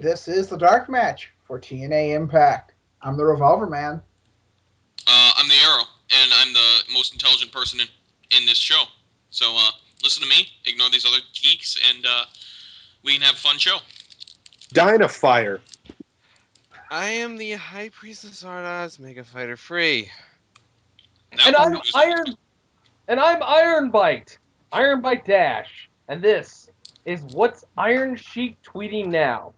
this is the Dark Match for TNA Impact. I'm the Revolver Man. I'm the Arrow, and I'm the most intelligent person in this show. So listen to me, ignore these other geeks, and we can have a fun show. Dynafire. I am the High Priestess Zardoz, MegaFighter free. And I'm Iron Bite Dash, and this is what's Iron Sheik tweeting now.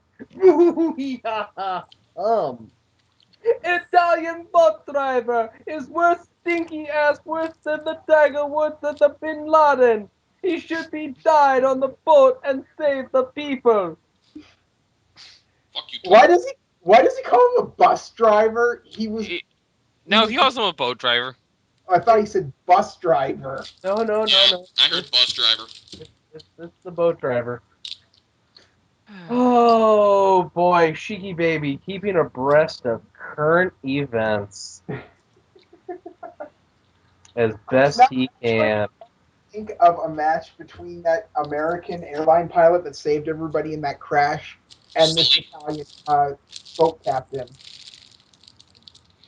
Italian boat driver is worse stinky ass worse than the Tiger Woods and the Bin Laden. He should be died on the boat and save the people. Fuck you. Why does he call him a bus driver? No, he calls him a boat driver. I thought he said bus driver. No. I heard bus driver. It's the boat driver. Oh boy, Sheiky Baby, keeping abreast of current events as best he can. Think of a match between that American airline pilot that saved everybody in that crash and this Italian boat captain.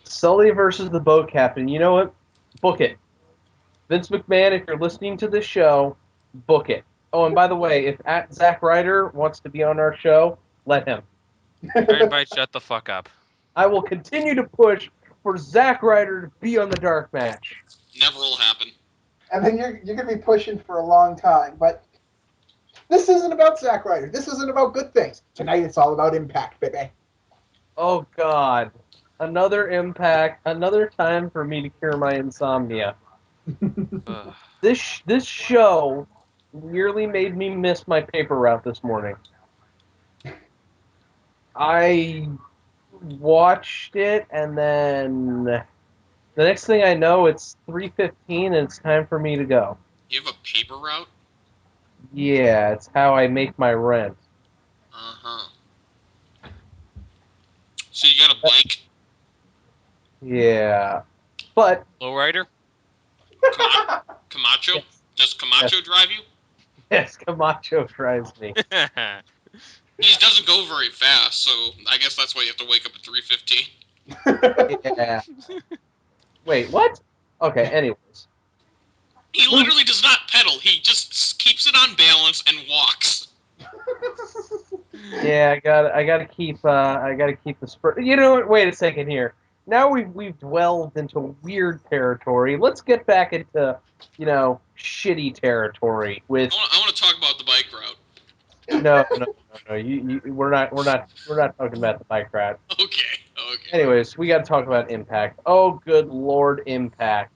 Sully versus the boat captain. You know what? Book it. Vince McMahon, if you're listening to this show, book it. Oh, and by the way, if Zack Ryder wants to be on our show, let him. Iron Bite, shut the fuck up. I will continue to push for Zack Ryder to be on the Dark Match. Never will happen. And then you're going to be pushing for a long time. But this isn't about Zack Ryder. This isn't about good things. Tonight it's all about Impact, baby. Oh, God. Another Impact. Another time for me to cure my insomnia. This show nearly made me miss my paper route this morning. I watched it, and then the next thing I know, it's 3:15, and it's time for me to go. You have a paper route? Yeah, it's how I make my rent. Uh-huh. So you got a bike? Yeah. But... Lowrider? Camacho? Yes. Does Camacho drive you? Yes, Camacho drives me. He doesn't go very fast, so I guess that's why you have to wake up at 3:15. Yeah. Wait, what? Okay, anyways. He literally does not pedal. He just keeps it on balance and walks. Yeah, I gotta keep the spur. You know what? Wait a second here. Now we've delved into weird territory. Let's get back into shitty territory with. I want to talk about the bike route. No. We're not talking about the bike route. Okay. Anyways, we got to talk about Impact. Oh, good Lord, Impact.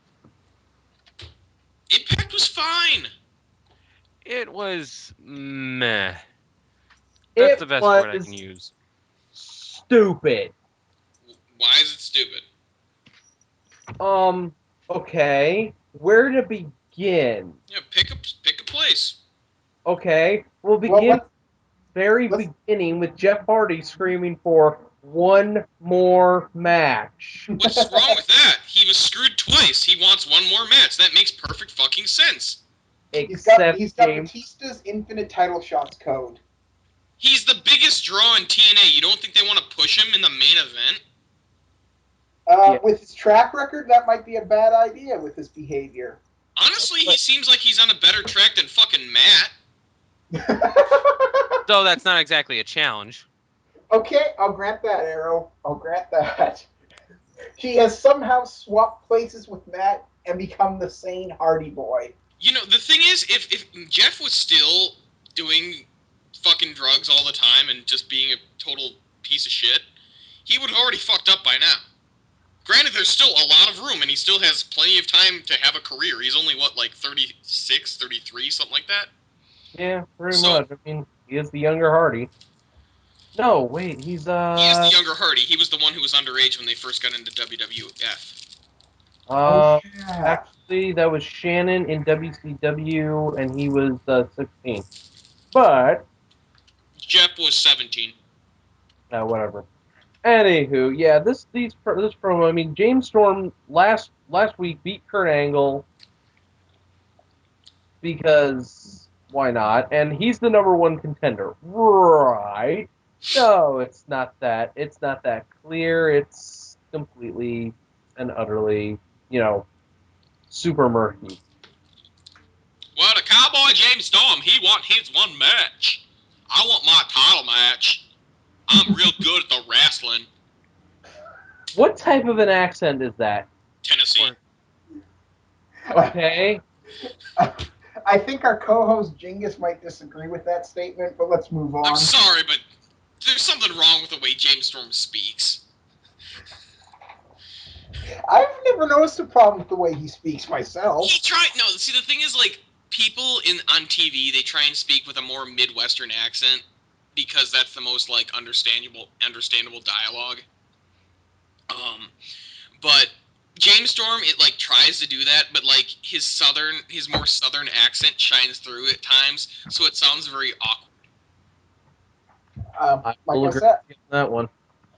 Impact was fine. It was meh. That's the best word I can use. Stupid. Why is it stupid? Okay. Where to begin? Yeah, pick a place. Okay. We'll begin beginning with Jeff Hardy screaming for one more match. What's wrong with that? He was screwed twice. He wants one more match. That makes perfect fucking sense. He's got Batista's infinite title shots code. He's the biggest draw in TNA. You don't think they want to push him in the main event? With his track record, that might be a bad idea with his behavior. Honestly, he seems like he's on a better track than fucking Matt. Though that's not exactly a challenge. Okay, I'll grant that, Arrow. I'll grant that. He has somehow swapped places with Matt and become the sane Hardy Boy. You know, the thing is, if Jeff was still doing fucking drugs all the time and just being a total piece of shit, he would have already fucked up by now. Granted, there's still a lot of room, and he still has plenty of time to have a career. He's only, 36, 33, something like that? Yeah, pretty much. I mean, he is the younger Hardy. No, wait, he's, He is the younger Hardy. He was the one who was underage when they first got into WWF. Actually, that was Shannon in WCW, and he was 16. But... Jeff was 17. Whatever. Anywho, yeah, this promo. I mean, James Storm last week beat Kurt Angle because why not? And he's the #1 contender, right? No, it's not that. It's not that clear. It's completely and utterly, super murky. Well, the Cowboy James Storm, he want his one match. I want my title match. I'm real good at the wrestling. What type of an accent is that? Tennessee. Okay. I think our co-host Jingus might disagree with that statement, but let's move on. I'm sorry, but there's something wrong with the way James Storm speaks. I've never noticed a problem with the way he speaks myself. See, the thing is, like, people on TV, they try and speak with a more Midwestern accent because that's the most, like, understandable dialogue. But James Storm, it, like, tries to do that, but, like, his more southern accent shines through at times, so it sounds very awkward. Like I said, that one.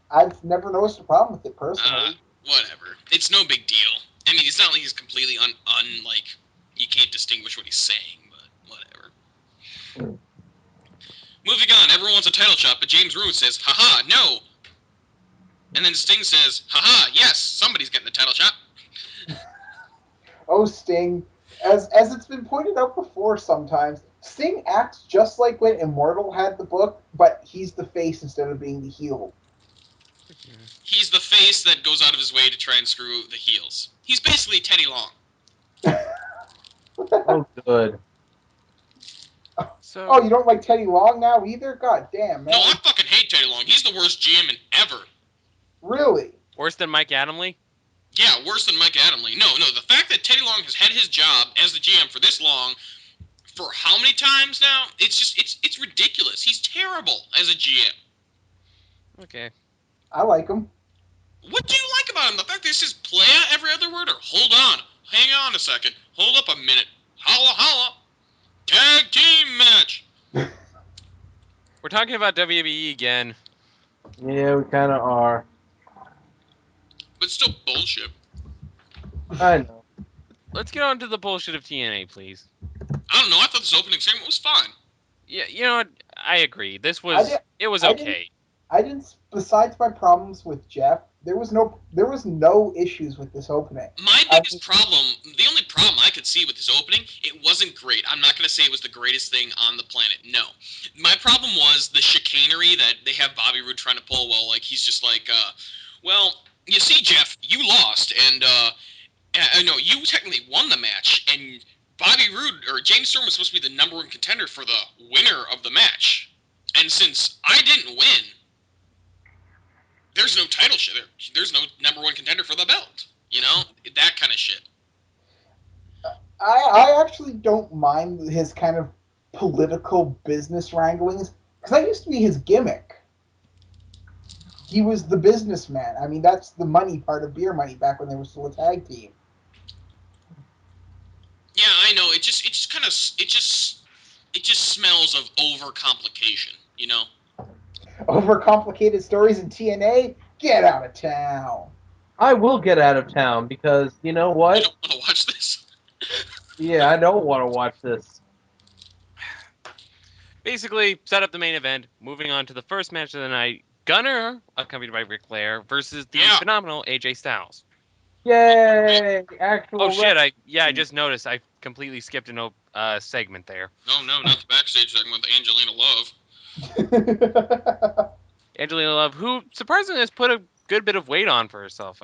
I've never noticed a problem with it personally. Whatever. It's no big deal. I mean, it's not like he's completely like, you can't distinguish what he's saying, but whatever. Moving on, everyone wants a title shot, but James Roode says, haha, no. And then Sting says, haha, yes, somebody's getting the title shot. Oh, Sting. As it's been pointed out before sometimes, Sting acts just like when Immortal had the book, but he's the face instead of being the heel. He's the face that goes out of his way to try and screw the heels. He's basically Teddy Long. Oh, good. Oh, you don't like Teddy Long now either? God damn, man. No, I fucking hate Teddy Long. He's the worst GM ever. Really? Worse than Mike Adamle? Yeah, worse than Mike Adamle. No, the fact that Teddy Long has had his job as the GM for this long, for how many times now? It's ridiculous. He's terrible as a GM. Okay. I like him. What do you like about him? The fact that this is playa every other word, or hold on, hang on a second, hold up a minute, holla holla, tag team match. We're talking about WWE again. Yeah, we kind of are. But still bullshit. I know. Let's get on to the bullshit of TNA, please. I don't know, I thought this opening segment was fine. Yeah, you know what? I agree. It was okay. I didn't. Besides my problems with Jeff, there was no issues with this opening. My biggest problem, the only problem I could see with this opening, it wasn't great. I'm not going to say it was the greatest thing on the planet. No. My problem was the chicanery that they have Bobby Roode trying to pull. Well, like, he's just like, well, you see, Jeff, you lost, and, no, you technically won the match, and Bobby Roode, or James Storm was supposed to be the number one contender for the winner of the match. And since I didn't win, there's no title shit. There's no number one contender for the belt. You know? That kind of shit. I actually don't mind his kind of political business wranglings, because that used to be his gimmick. He was the businessman. I mean, that's the money part of Beer Money back when they were still a tag team. Yeah, I know. It just smells of overcomplication, you know? Overcomplicated stories in TNA? Get out of town. I will get out of town because, you know what? You don't want to watch this? Yeah, I don't want to watch this. Basically, set up the main event. Moving on to the first match of the night. Gunner, accompanied by Ric Flair, versus the phenomenal AJ Styles. Yay! Actual. Oh shit! I just noticed. I completely skipped a segment there. No, not the backstage segment with Angelina Love. Angelina Love, who surprisingly has put a good bit of weight on for herself.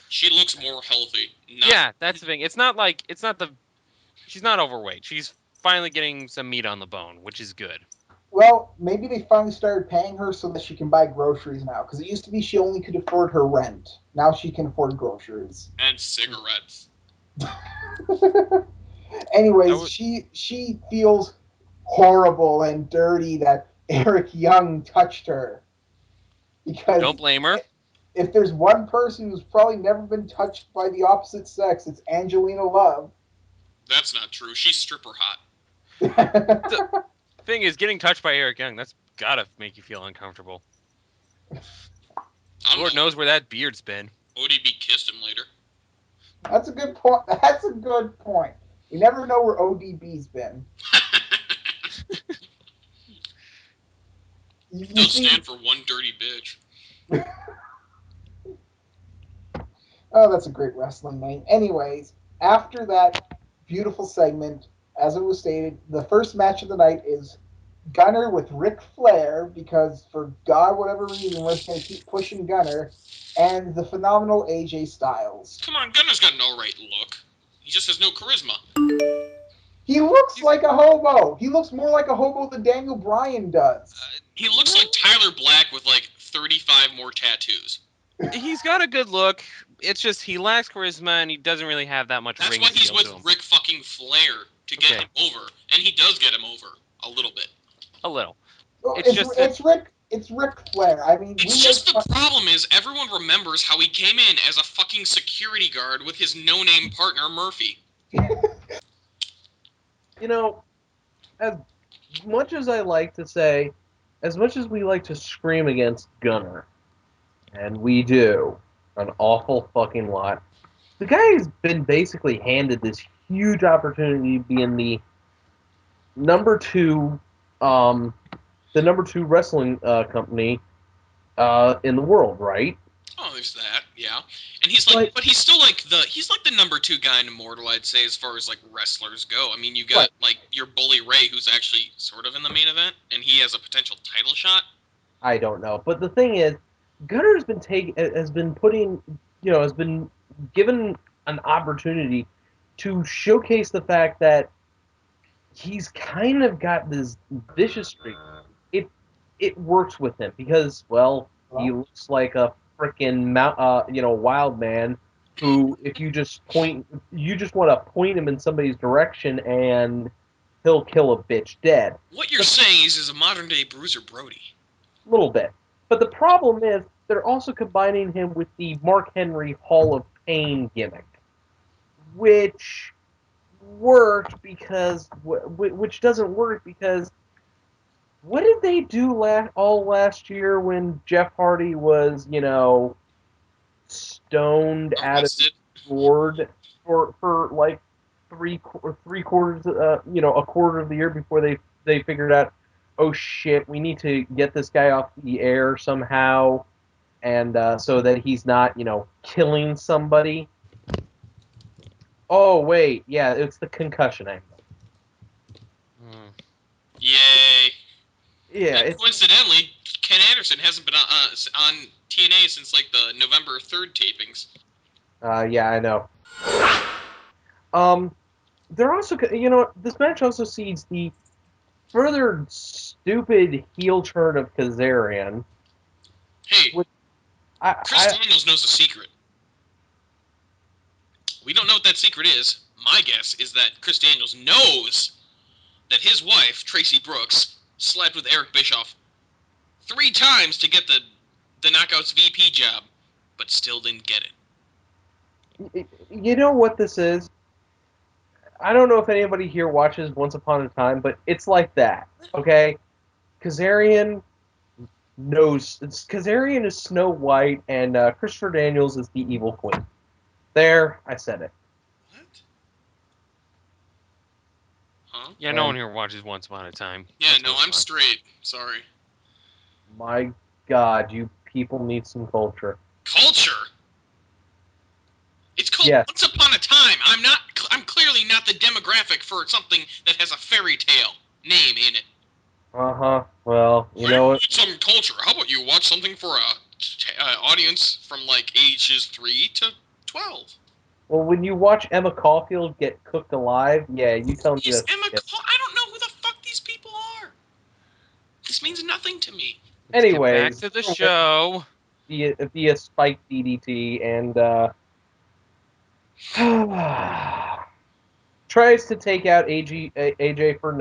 She looks more healthy. Yeah, that's the thing. She's not overweight. She's finally getting some meat on the bone, which is good. Well, maybe they finally started paying her so that she can buy groceries now. Because it used to be she only could afford her rent. Now she can afford groceries. And cigarettes. Anyways, she feels horrible and dirty that Eric Young touched her. Because don't blame her. If there's one person who's probably never been touched by the opposite sex, it's Angelina Love. That's not true. She's stripper hot. The thing is, getting touched by Eric Young, that's gotta make you feel uncomfortable. Lord knows where that beard's been. ODB kissed him later. That's a good point. You never know where ODB's been. You Does see, stand for one dirty bitch. oh, that's a great wrestling name. Anyways, after that beautiful segment, as it was stated, the first match of the night is Gunner with Ric Flair, because for God, whatever reason, we're just going to keep pushing Gunner, and the phenomenal AJ Styles. Come on, Gunner's got an alright look. He just has no charisma. He looks like a hobo. He looks more like a hobo than Daniel Bryan does. He looks like Tyler Black with like 35 more tattoos. He's got a good look. It's just he lacks charisma and he doesn't really have that much That's ring why he's appeal with to him. Ric fucking Flair to get Okay. him over, and he does get him over a little bit. A little. Well, It's just that it's Ric Flair. I mean, It's just the problem is everyone remembers how he came in as a fucking security guard with his no-name partner Murphy. You know, as much as I like to say, as much as we like to scream against Gunner, and we do an awful fucking lot, the guy has been basically handed this huge opportunity to be in the number two, the number two wrestling company in the world, right? Oh, there's that, yeah. And he's like, but he's still like the number 2 guy in Immortal, I'd say, as far as like wrestlers go. I mean, you got like your Bully Ray, who's actually sort of in the main event, and he has a potential title shot. I don't know, but the thing is, Gunner's been has been given an opportunity to showcase the fact that he's kind of got this vicious streak. It works with him because, well, he looks like a freaking wild man who, if you just want to point him in somebody's direction and he'll kill a bitch dead. What you're saying is a modern day Bruiser Brody. A little bit. But the problem is they're also combining him with the Mark Henry Hall of Pain gimmick, which worked because which doesn't work because what did they do last year when Jeff Hardy was, stoned out of his gourd for like three quarters, a quarter of the year before they figured out, oh shit, we need to get this guy off the air somehow, and so that he's not, killing somebody. Oh wait, yeah, it's the concussion angle. Yay! Yeah. And coincidentally, Ken Anderson hasn't been on TNA since like the November 3rd tapings. Yeah, I know. They're also, this match also sees the further stupid heel turn of Kazarian. Hey, Chris Daniels knows a secret. We don't know what that secret is. My guess is that Chris Daniels knows that his wife, Tracy Brooks, slept with Eric Bischoff 3 times to get the Knockouts VP job, but still didn't get it. You know what this is? I don't know if anybody here watches Once Upon a Time, but it's like that, okay? Kazarian is Snow White, and Christopher Daniels is the evil queen. There, I said it. What? Huh? Yeah, no one here watches Once Upon a Time. Yeah, no, I'm straight. Sorry. My God, you people need some culture. Culture? It's called Once Upon a Time. I'm clearly not the demographic for something that has a fairy tale name in it. Uh-huh. Well, you know what? Need some culture. How about you watch something for a audience from like ages 3 to 12? Well, when you watch Emma Caulfield get cooked alive, yeah, you tell me Is that. I don't know who the fuck these people are. This means nothing to me. Anyways, back to the show. Via Spike DDT and tries to take out AJ for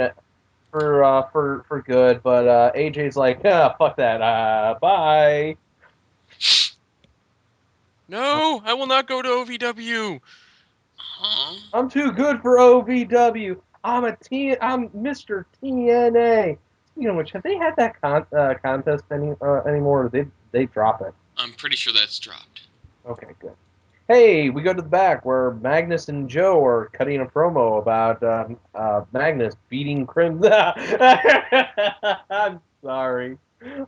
good, but AJ's like, fuck that, bye. No, I will not go to OVW. Huh? I'm too good for OVW. I'm Mr. TNA. Speaking of which, have they had that contest anymore? Or did they drop it? I'm pretty sure that's dropped. Okay, good. Hey, we go to the back where Magnus and Joe are cutting a promo about Magnus beating Crimson. I'm sorry.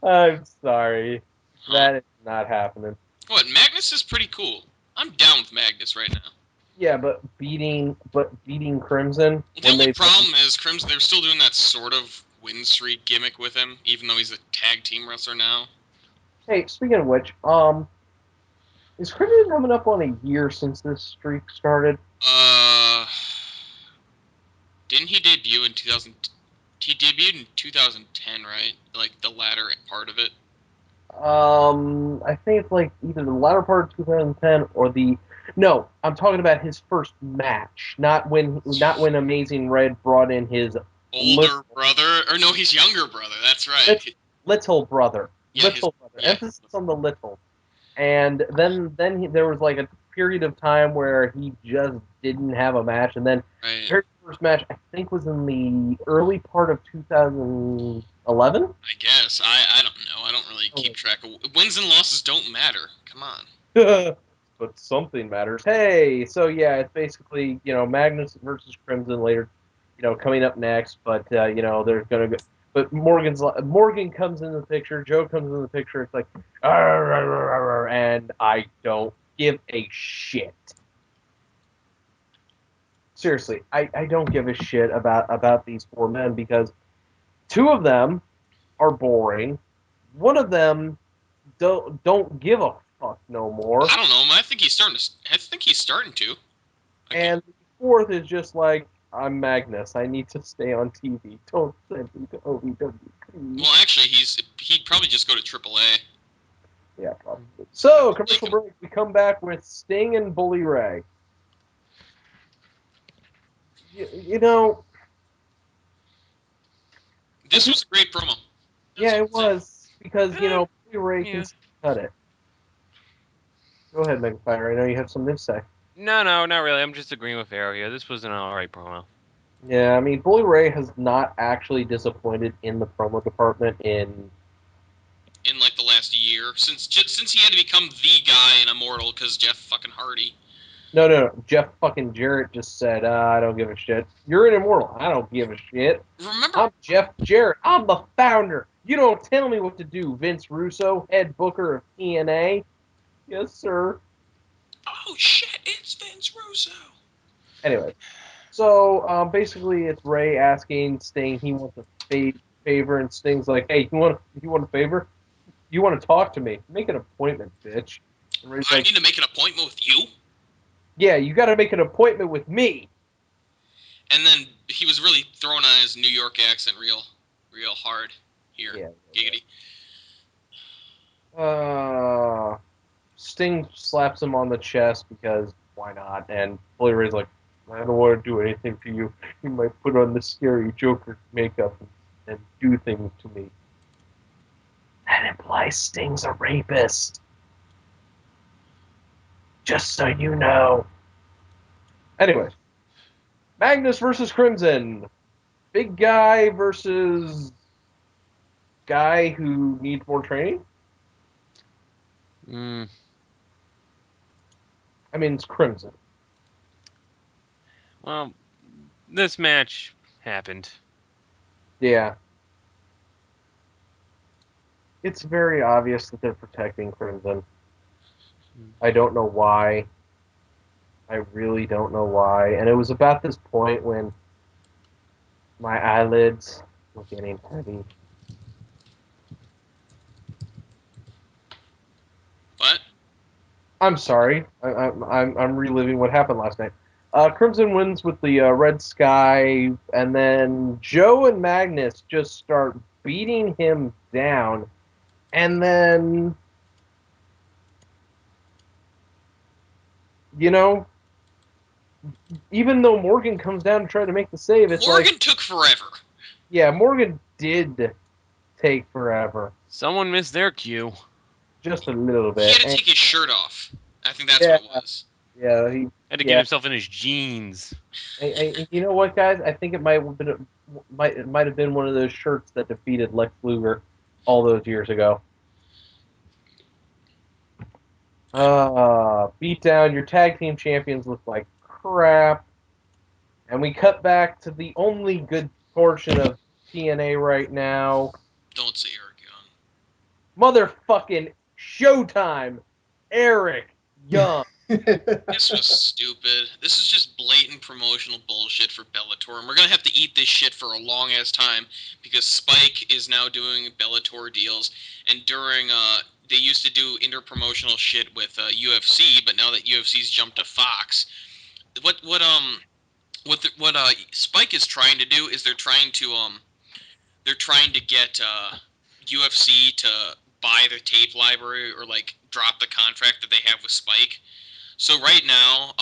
I'm sorry. That is not happening. What, Magnus is pretty cool. I'm down with Magnus right now. Yeah, but beating Crimson. The only problem is Crimson, they're still doing that sort of win streak gimmick with him, even though he's a tag team wrestler now. Hey, speaking of which, is Crimson coming up on a year since this streak started? Didn't he debut in 2000? He debuted in 2010, right? Like the latter part of it. I think it's like either the latter part of 2010 or the. No, I'm talking about his first match, not when Amazing Red brought in his older brother, or no, his younger brother. That's right. Little brother. Yeah, little brother. Yeah. Emphasis on the little. And then there was like a period of time where he just didn't have a match, and then his first match I think was in the early part of 2011. I guess I don't know. I don't really keep track of wins and losses. Don't matter. Come on. But something matters. Hey, so yeah, it's basically Magnus versus Crimson later, coming up next. But there's gonna be. But Morgan comes in the picture. Joe comes in the picture. It's like, and I don't give a shit. Seriously, I don't give a shit about these four men because two of them are boring. One of them don't give a fuck no more. I don't know. I think he's starting to. And the fourth is just like, I'm Magnus. I need to stay on TV. Don't send me to OVW. Well, actually, he'd probably just go to AAA. Yeah, probably. So, commercial break. We come back with Sting and Bully Ray. You know... This was a great promo. Yeah, it was. Because, Bully Ray can cut it. Go ahead, MegaFighter. I know you have something to say. No, not really. I'm just agreeing with Arrow here. This was an alright promo. Yeah, I mean, Bully Ray has not actually disappointed in the promo department in like the last year, since he had to become the guy in Immortal because Jeff fucking Hardy. No. Jeff fucking Jarrett just said, I don't give a shit. You're an Immortal. I don't give a shit. Remember? I'm Jeff Jarrett. I'm the founder. You don't tell me what to do, Vince Russo, head booker of TNA. Yes, sir. Oh, shit, it's Vince Russo. Anyway, so basically it's Ray asking Sting he wants a favor, and Sting's like, hey, you want a favor? You want to talk to me? Make an appointment, bitch. I need to make an appointment with you? Yeah, you got to make an appointment with me. And then he was really throwing on his New York accent real hard here. Yeah, giggity. Sting slaps him on the chest because why not? And Bully Ray's like, I don't want to do anything to you. You might put on the scary Joker makeup and do things to me. That implies Sting's a rapist. Just so you know. Anyway, Magnus versus Crimson. Big guy versus guy who needs more training. I mean, it's Crimson. Well, this match happened. Yeah. It's very obvious that they're protecting Crimson. I don't know why. I really don't know why. And it was about this point when my eyelids were getting heavy. What? I'm sorry. I'm reliving what happened last night. Crimson wins with the Red Sky, and then Joe and Magnus just start beating him down, and then even though Morgan comes down to try to make the save, it's Morgan took forever. Yeah, Morgan did take forever. Someone missed their cue. Just a little bit. He had to take his shirt off. I think that's what it was. Yeah, he had to get himself in his jeans. You know what, guys? I think it might have been one of those shirts that defeated Lex Luger all those years ago. Beat down. Your tag team champions look like crap. And we cut back to the only good portion of TNA right now. Don't say Eric Young. motherfucking Showtime, Eric Young. This was stupid. This is just blatant promotional bullshit for Bellator, and we're gonna have to eat this shit for a long ass time because Spike is now doing Bellator deals, and during they used to do interpromotional shit with UFC, but now that UFC's jumped to Fox, what Spike is trying to do is they're trying to get UFC to buy their tape library or like drop the contract that they have with Spike. So right now,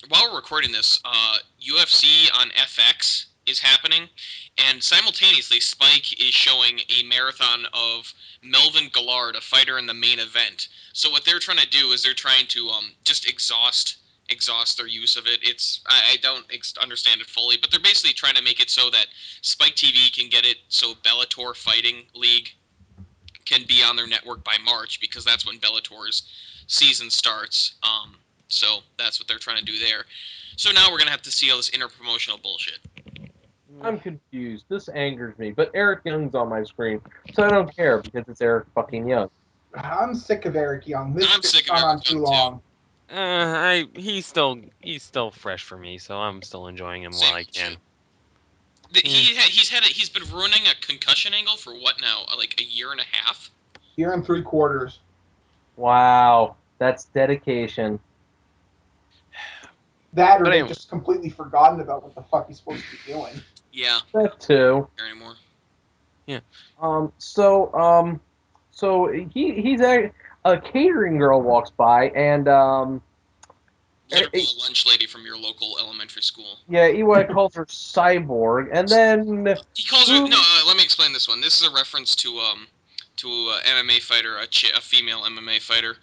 while we're recording this, UFC on FX is happening, and simultaneously, Spike is showing a marathon of Melvin Gillard, a fighter in the main event. So what they're trying to do is they're trying to just exhaust their use of it. I don't understand it fully, but they're basically trying to make it so that Spike TV can get it so Bellator Fighting League can be on their network by March because that's when Bellator's season starts. So that's what they're trying to do there. So now we're gonna have to see all this interpromotional bullshit. I'm confused. This angers me, but Eric Young's on my screen, so I don't care because it's Eric fucking Young. I'm sick of Eric Young. This I'm has sick of gone on Eric too Young, long. He's still fresh for me, so I'm still enjoying him while I can. He's been ruining a concussion angle for what now? Like a year and a half? Year and 3/4. Wow, that's dedication. That or But they anyway. just completely forgotten about what the fuck he's supposed to be doing. Yeah. That too. Anymore. Yeah. So he's a catering girl walks by and Literally a lunch lady from your local elementary school. yeah, EY calls her cyborg, and then He calls her. No, let me explain this one. This is a reference to MMA fighter, a female MMA fighter.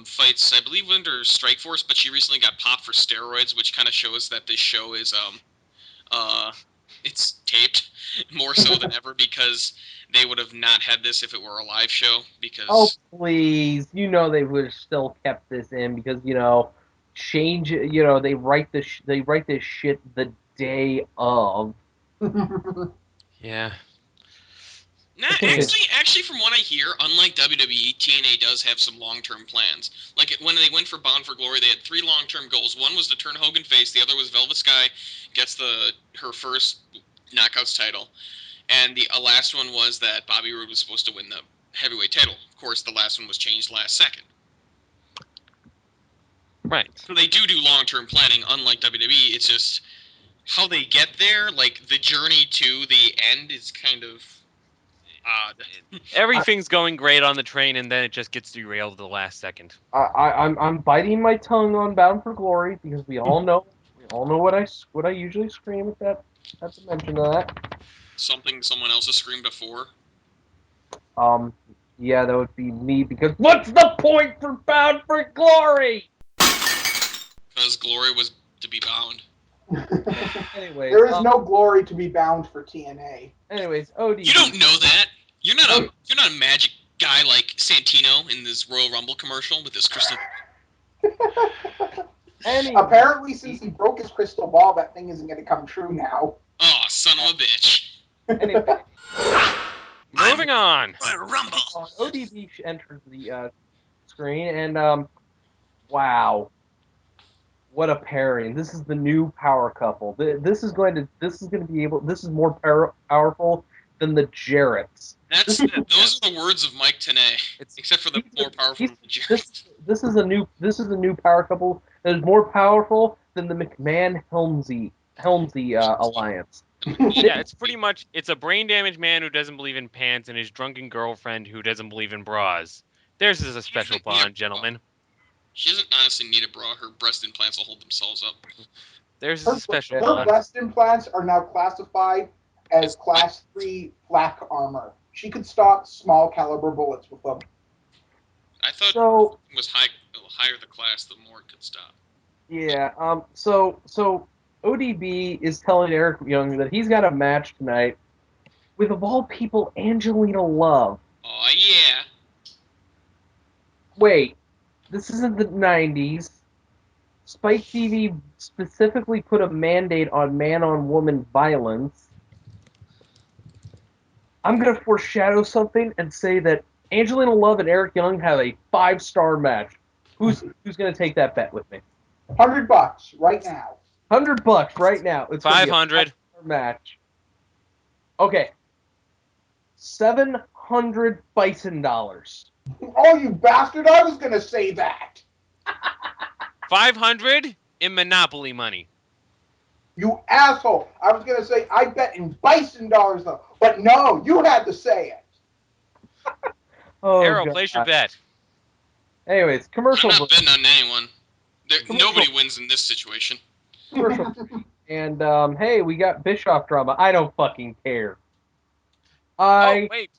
Fights, I believe, under Strikeforce, but she recently got popped for steroids, which kind of shows that this show is it's taped more so than ever because they would have not had this if it were a live show. Because oh please, they would have still kept this in because change. They write this shit the day of. Yeah. Nah, actually, from what I hear, unlike WWE, TNA does have some long-term plans. Like when they went for Bound for Glory, they had 3 long-term goals. One was to turn Hogan face. The other was Velvet Sky gets her first Knockouts title, and the last one was that Bobby Roode was supposed to win the heavyweight title. Of course, the last one was changed last second. Right. So they do long-term planning, unlike WWE. It's just how they get there, like the journey to the end, is kind of odd. Everything's going great on the train, and then it just gets derailed at the last second. I'm biting my tongue on Bound for Glory because we all know what I usually scream at that mention of that. Something someone else has screamed before. Yeah, that would be me because what's the point for Bound for Glory? Because Glory was to be bound. Anyways, there is no glory to be bound for TNA. Anyways, ODB. You don't know that. You're not a magic guy like Santino in this Royal Rumble commercial with his crystal. Apparently, since he broke his crystal ball, that thing isn't going to come true now. Oh, son of a bitch. Anyway. Moving on. Rumble. ODB enters the screen, and wow, what a pairing! This is the new power couple. This is more powerful than the Jarretts. Those are the words of Mike Tenay. Except for the more powerful than the Jarretts. This is a new power couple that is more powerful than the McMahon Helmsley alliance. Yeah, it's a brain damaged man who doesn't believe in pants and his drunken girlfriend who doesn't believe in bras. Theirs is a special bond, gentlemen. She doesn't honestly need a bra. Her breast implants will hold themselves up. Theirs is a special bond. Her breast implants are now classified as Class 3 flak armor. She could stop small caliber bullets with them. I thought it was the higher the class, the more it could stop. Yeah. So ODB is telling Eric Young that he's got a match tonight with, of all people, Angelina Love. Oh, yeah. Wait, this isn't the 90s. Spike TV specifically put a mandate on man-on-woman violence. I'm gonna foreshadow something and say that Angelina Love and Eric Young have a 5-star match. Who's gonna take that bet with me? $100 right now. $100 right now. It's gonna be a 500. 5-star match. Okay. $700 bison dollars. Oh, you bastard! I was gonna say that. 500 in Monopoly money. You asshole! I was gonna say I bet in bison dollars though, but no, you had to say it. Oh, Arrow, God. place your bet. Anyways, I'm commercial not break. betting on anyone. Nobody wins in this situation. Commercial break. And hey, we got Bischoff drama. I don't fucking care. Oh, wait.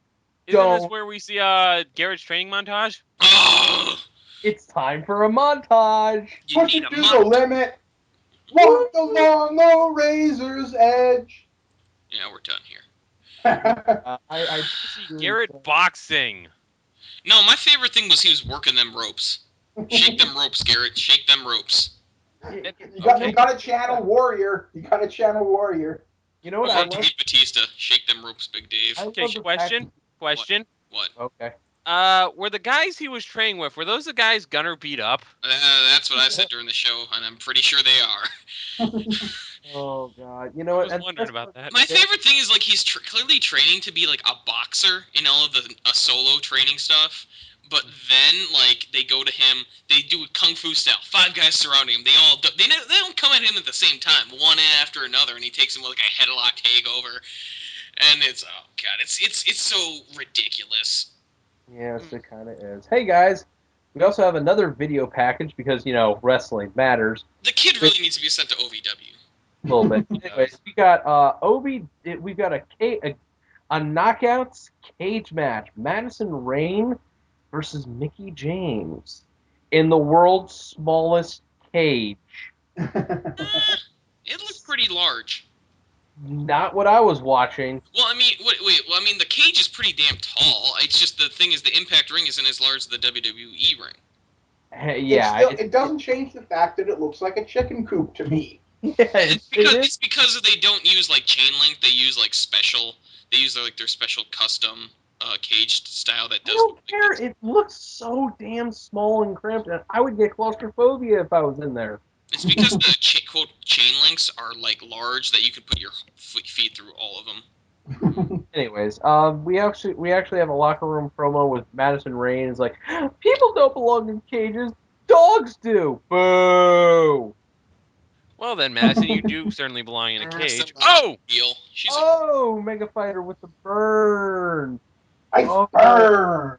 Isn't this don't. where we see Garrett's training montage? Oh, It's time for a montage. you Push need it a to the month. limit. Walk along the razor's edge. Yeah, we're done here. I See Garrett boxing. No, my favorite thing was he was working them ropes. Shake them ropes, Garrett. Shake them ropes. You Okay. got to channel warrior. You got to channel warrior. You know what Or I love? Dave Batista. Shake them ropes, Big Dave. I Okay, love the question. fact- What? Okay. Were the guys he was training with, were those the guys Gunner beat up? That's what I said during the show, and I'm pretty sure they are. Oh God. You know I what? was And wondering that's about what- that. My favorite thing is like he's clearly training to be like a boxer in all of the solo training stuff. But then, like, they go to him, they do it kung fu style. 5 guys surrounding him. They don't come at him at the same time, one after another, and he takes him with like a headlock takeover. And it's oh god, it's so ridiculous. Yes, it kind of is. Hey guys, we also have another video package because wrestling matters The kid really needs to be sent to OVW. a little bit. Anyways, we got we've got a knockouts cage match. Madison Rain versus Mickey James in the world's smallest cage. It looked pretty large. Not what I was watching. Well, I mean, wait. Well, I mean, the cage is pretty damn tall. It's just the thing is, the Impact ring isn't as large as the WWE ring. Yeah, it doesn't change the fact that it looks like a chicken coop to me. It's because they don't use like chain link. They use like special. They use their special custom cage style that I does. don't care. It looks so damn small and cramped. And I would get claustrophobia if I was in there. It's because the quote chain links are like large that you can put your feet through all of them. Anyways, we actually have a locker room promo with Madison Rain. It's like, people don't belong in cages. Dogs do. Boo. Well then, Madison, you do certainly belong in a That's cage. not Oh! Deal. She's Oh, MegaFighter with the burn. I Oh. burn.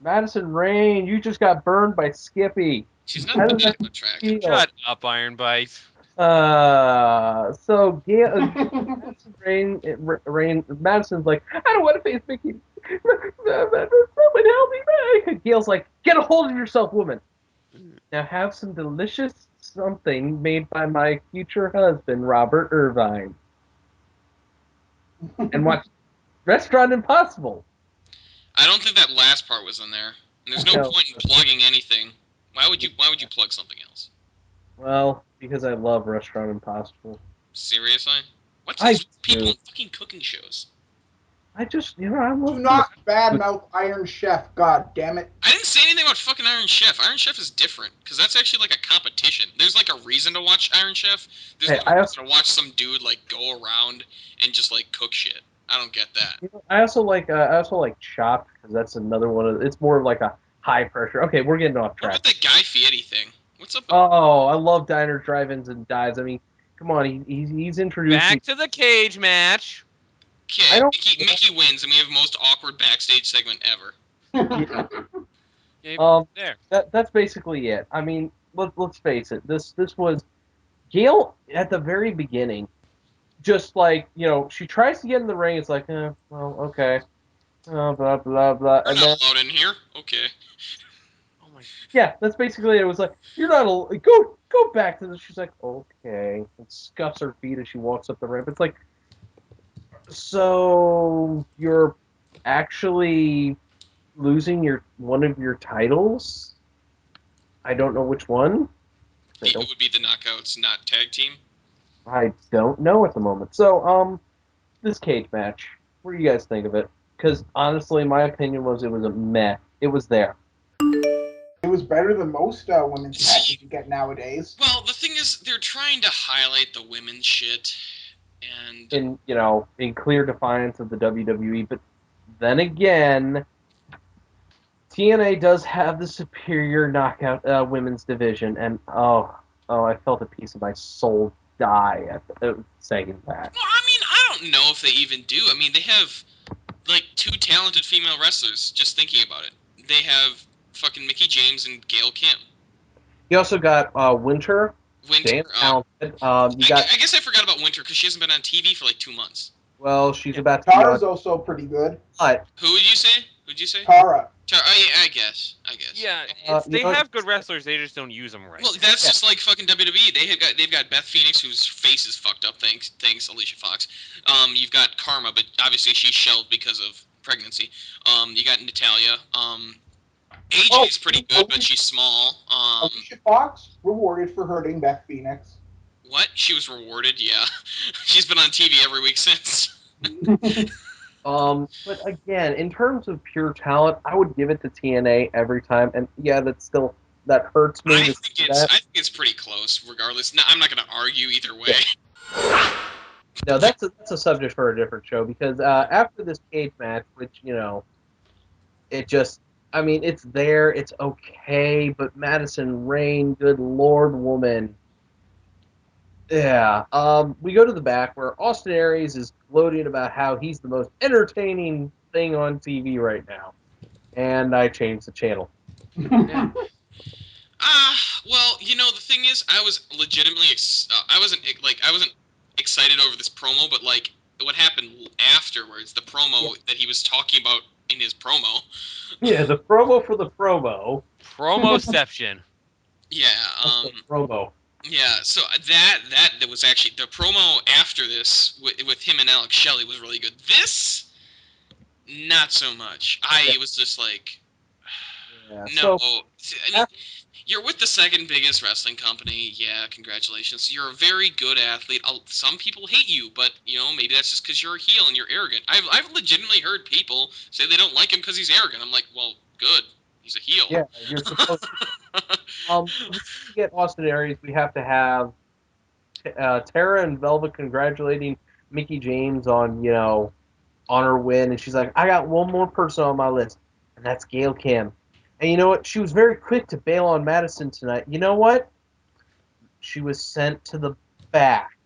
Madison Rain, you just got burned by Skippy. she's How not does that that attractive. feel? Shut up, Iron Bite. So Madison Madison's like, I don't want to face Mickey. Someone help me back. Gail's like, get a hold of yourself, woman. Now have some delicious something made by my future husband, Robert Irvine. And watch Restaurant Impossible. I don't think that last part was in there. And there's no No. point in plugging anything. Why would you plug something else? Well, because I love Restaurant Impossible. Seriously? What's I these people do. in fucking cooking shows? I just, I love Do not badmouth Iron Chef. God damn it. I didn't say anything about fucking Iron Chef. Iron Chef is different because that's actually like a competition. There's like a reason to watch Iron Chef. There's Hey, no reason to watch some dude like go around and just like cook shit. I don't get that. I also like Chopped because that's another one of. It's more of like a high pressure. Okay, we're getting off What track. about that Guy Fieri thing? What's up? Oh, I love diners, drive-ins, and dives. I mean, come on, he's introduced. Back to the cage match. Okay, I don't- Mickey wins, and we have the most awkward backstage segment ever. Okay, Um, there. that's basically it. I mean, let's face it. This was Gail at the very beginning. Just like she tries to get in the ring. It's like, well, okay, blah blah blah. We're And not then allowed in here. Okay. Oh my. yeah, that's basically it. It was like, you're not go back to this. She's like, okay, and scuffs her feet as she walks up the ramp. It's like, so you're actually losing one of your titles? I don't know which one. It would be the Knockouts, not tag team. I don't know at the moment. So, this cage match, what do you guys think of it? because honestly, my opinion was it was a meh. It was there. It was better than most women's matches you get nowadays. Well, the thing is, they're trying to highlight the women's shit, and In clear defiance of the WWE. But then again, TNA does have the superior knockout women's division, and I felt a piece of my soul die at saying that. well, I mean, I don't know if they even do. I mean, they have like 2 talented female wrestlers. Just thinking about it, they have fucking Mickey James and Gail Kim. You also got Winter. Winter. Damn talented. You got. I guess I forgot about Winter because she hasn't been on TV for like 2 months. Well, she's about to be Tara's on. also pretty good. But Who would you say? Who'd you say? Tara. Oh, yeah, I guess. Yeah, you they know have good wrestlers. They just don't use them right. Well, that's just like fucking WWE. They've got Beth Phoenix, whose face is fucked up. Thanks, Alicia Fox. You've got Karma, but obviously she's shelved because of pregnancy. You got Natalia. AJ is pretty good, but she's small. Alicia Fox rewarded for hurting Beth Phoenix. What? She was rewarded? Yeah. She's been on TV every week since. But again, in terms of pure talent, I would give it to TNA every time. And yeah, that hurts me. I think it's pretty close, regardless. No, I'm not going to argue either way. Yeah. No, that's a subject for a different show because after this cage match, which it just, I mean, it's there, it's okay, but Madison Rayne, good Lord, woman. Yeah. We go to the back where Austin Aries is gloating about how he's the most entertaining thing on TV right now, and I changed the channel. Well, the thing is, I was legitimately, I wasn't excited over this promo, but like what happened afterwards, the promo that he was talking about in his promo. Yeah, the promo for the promo. Promoception. Yeah. Promo. Yeah. So that was actually the promo after this with him and Alex Shelley was really good. This, not so much. It was just like, yeah. no. So, I mean, you're with the second biggest wrestling company. Yeah, congratulations. You're a very good athlete. Some people hate you, but maybe that's just because you're a heel and you're arrogant. I've legitimately heard people say they don't like him because he's arrogant. I'm like, well, good. He's a heel. Yeah, you're supposed to. To get Austin Aries, we have to have Tara and Velvet congratulating Mickey James on her win, and she's like, I got one more person on my list, and that's Gail Kim. And you know what? She was very quick to bail on Madison tonight. You know what? She was sent to the back.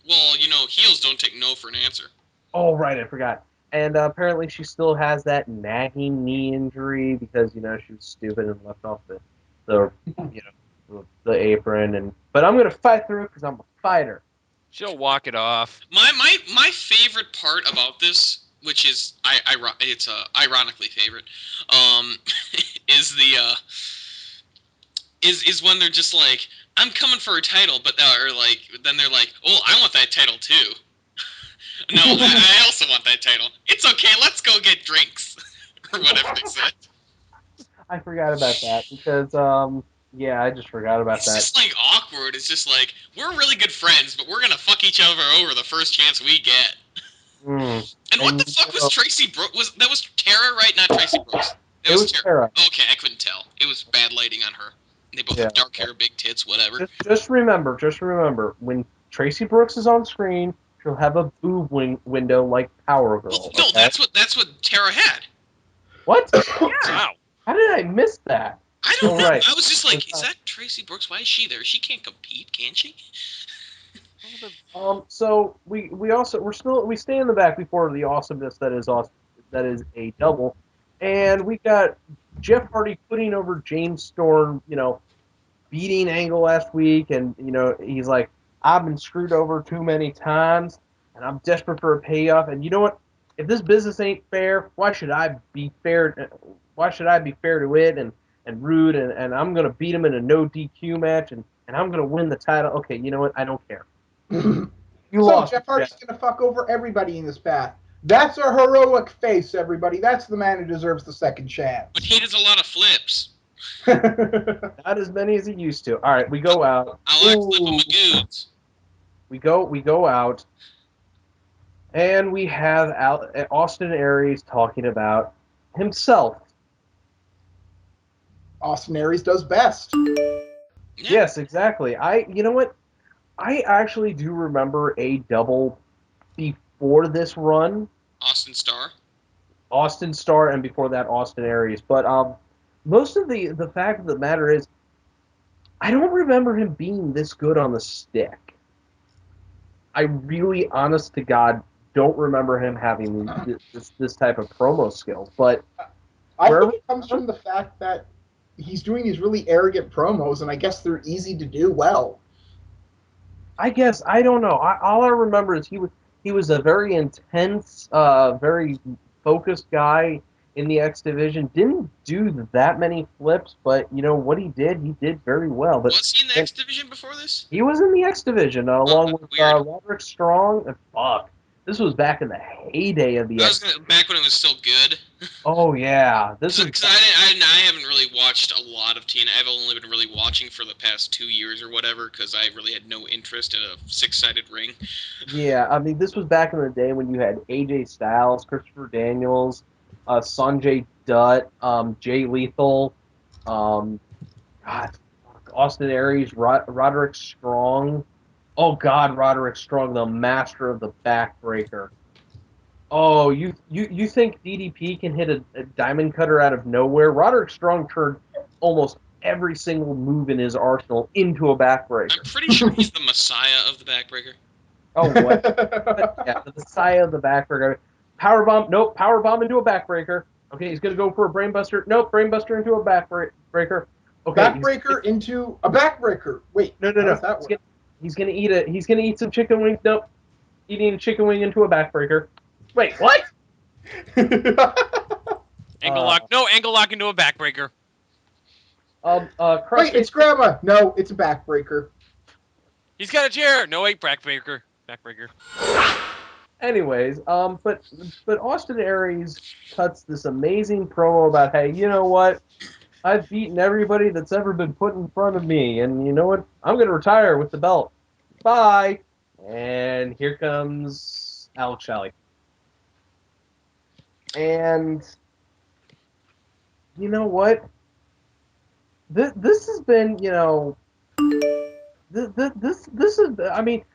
Well, heels don't take no for an answer. Oh, right, I forgot. And apparently she still has that nagging knee injury because, she was stupid and left off the apron. But I'm going to fight through it because I'm a fighter. She'll walk it off. My favorite part about this, which is it's ironically favorite, is the is when they're just like, I'm coming for a title, but then they're like, oh, I want that title too. No, I also want that title. It's okay, let's go get drinks, or whatever they said. I forgot about that because I just forgot about that. It's just like awkward. It's just like, we're really good friends, but we're gonna fuck each other over the first chance we get. And what the fuck was Tracy Brooks? That was Tara, right? Not Tracy Brooks. It was Tara. Okay, I couldn't tell. It was bad lighting on her. They both have dark hair, big tits, whatever. Just remember, when Tracy Brooks is on screen, she'll have a boob window like Power Girl. Well, no, okay? that's what Tara had. What? Wow. How did I miss that? I don't know. Right. I was just like, is that Tracy Brooks? Why is she there? She can't compete, can she? So we stay in the back before the awesomeness that is a double, and we got Jeff Hardy putting over James Storm, beating Angle last week, and he's like, I've been screwed over too many times, and I'm desperate for a payoff. And you know what? If this business ain't fair, why should I be fair? Why should I be fair to it and Rude? And I'm gonna beat him in a no DQ match, and I'm gonna win the title. Okay, you know what? I don't care. You lost. Jeff Hardy's gonna fuck over everybody in this path. That's a heroic face, everybody. That's the man who deserves the second chance. But he does a lot of flips. Not as many as he used to. All right, we go out. I like flipping my goods. We go out, And we have Austin Aries talking about himself. Austin Aries does best. Yeah. Yes, exactly. You know what? I actually do remember a double before this run, Austin Starr. Austin Starr, and before that Austin Aries. But most of the fact of the matter is, I don't remember him being this good on the stick. I really, honest to God, don't remember him having this type of promo skills. But I think it comes from the fact that he's doing these really arrogant promos, and I guess they're easy to do well. I guess I don't know. All I remember is he was a very intense, very focused guy in the X division. Didn't do that many flips, but you know what he did very well. But Was he in the X division before this? he was in the X division along with weird. Roderick Strong. And fuck, this was back in the heyday of the X. Back when it was still good. Oh yeah, this is. Because I haven't really watched a lot of TNA. I've only been really watching for the past 2 years or whatever, because I really had no interest in a 6-sided ring. Yeah, I mean, this was back in the day when you had AJ Styles, Christopher Daniels, Sanjay Dutt, Jay Lethal, God, Austin Aries, Roderick Strong. Oh God, Roderick Strong, the master of the backbreaker. Oh, you think DDP can hit a diamond cutter out of nowhere? Roderick Strong turned almost every single move in his arsenal into a backbreaker. I'm pretty sure he's the messiah of the backbreaker. Oh, what? Yeah, the messiah of the backbreaker. Powerbomb, nope, powerbomb into a backbreaker. Okay, he's going to go for a brainbuster. Nope, brainbuster into a backbreaker. Okay, backbreaker into a backbreaker. Wait, no. He's going to eat some chicken wings. Nope, eating a chicken wing into a backbreaker. Wait, what? Angle lock. No, angle lock into a backbreaker. Wait, it's grandma. No, it's a backbreaker. He's got a chair. No, wait, backbreaker. Backbreaker. Anyways, but Austin Aries cuts this amazing promo about, hey, you know what? I've beaten everybody that's ever been put in front of me, and you know what? I'm going to retire with the belt. Bye. And here comes Alex Shelley. And you know what? This has been, you know, this is, I mean,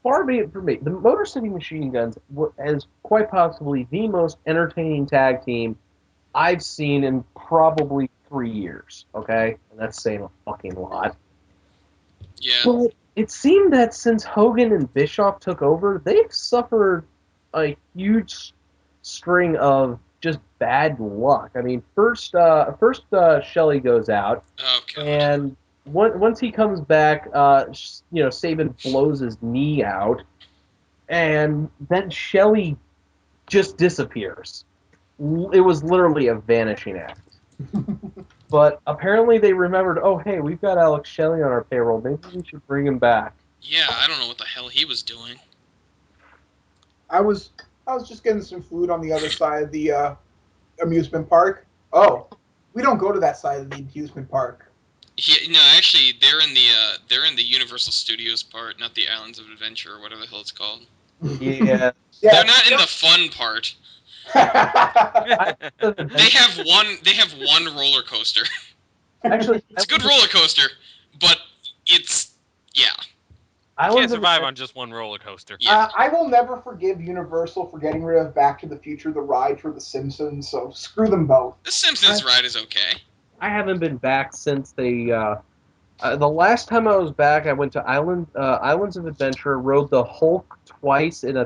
far be it from me. The Motor City Machine Guns is quite possibly the most entertaining tag team I've seen in probably 3 years. Okay, and that's saying a fucking lot. Yeah. But it seemed that since Hogan and Bischoff took over, they've suffered a huge string of just bad luck. I mean, first Shelley goes out, Oh, God. and once he comes back, you know, Saban blows his knee out, and then Shelley just disappears. It was literally a vanishing act. But apparently they remembered, oh, hey, we've got Alex Shelley on our payroll. Maybe we should bring him back. Yeah, I don't know what the hell he was doing. I was just getting some food on the other side of the amusement park. Oh, we don't go to that side of the amusement park. Yeah, no, actually, they're in the Universal Studios part, not the Islands of Adventure or whatever the hell it's called. Yeah. They're not in the fun part. They have one roller coaster. Actually, It's a good roller coaster, but it's Can't survive on just one roller coaster. Yeah. I will never forgive Universal for getting rid of Back to the Future, the ride for The Simpsons, so screw them both. The Simpsons ride is okay. I haven't been back since the last time I was back, I went to Islands of Adventure, rode the Hulk twice in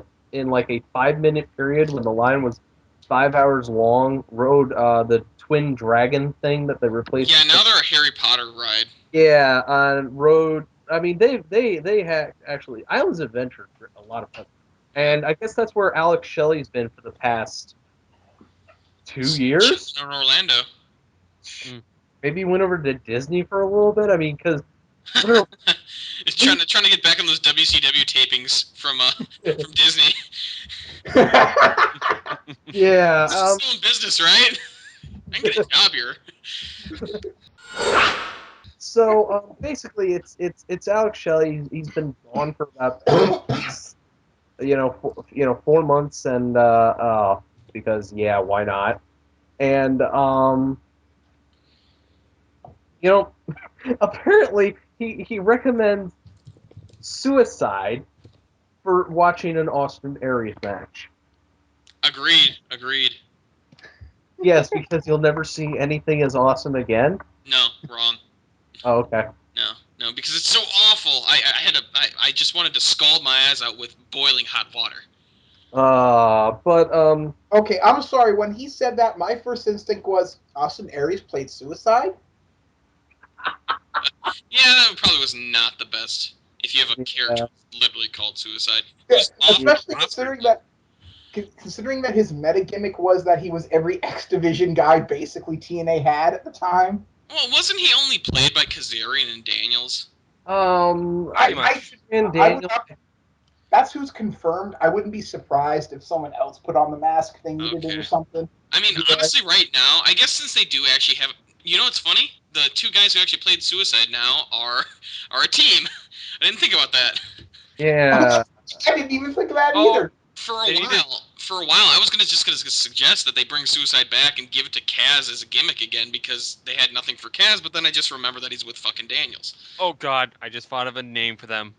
like a 5-minute period when the line was 5 hours long. Rode the Twin Dragon thing that they replaced. Yeah, now they're a Harry Potter ride. Yeah, rode. I mean, they had actually Islands of Adventure for a lot of fun, and I guess that's where Alex Shelley's been for the past 2 years. In Orlando. Maybe he went over to Disney for a little bit. I mean, because He's trying to get back on those WCW tapings from Disney. yeah, Still in business, right? I can get a job here. So basically, it's Alex Shelley. He's been gone for about 2 weeks. 4 months and because yeah, why not? And you know, apparently he recommends suicide for watching an Austin Aries match. Agreed. Yes, because you'll never see anything as awesome again. No, wrong. Oh, okay. No, because it's so awful. I just wanted to scald my eyes out with boiling hot water. But Okay, I'm sorry. When he said that, my first instinct was Austin Aries played Suicide. Yeah, that probably was not the best. If you have a character literally called Suicide, Yeah, who's off especially roster. considering that his meta gimmick was that he was every X Division guy basically TNA had at the time. Well, wasn't he only played by Kazarian and Daniels? Pretty much. And I would Daniel, not, that's who's confirmed. I wouldn't be surprised if someone else put on the mask if they needed it or something. I mean, Yeah. honestly, right now, I guess since they do actually have, it's funny. The two guys who actually played Suicide now are a team. I didn't think about that. yeah. I didn't even think of that Oh, either. For They a need to- while, I was gonna suggest that they bring Suicide back and give it to Kaz as a gimmick again because they had nothing for Kaz. But then I just remember that he's with fucking Daniels. Oh God, I just thought of a name for them.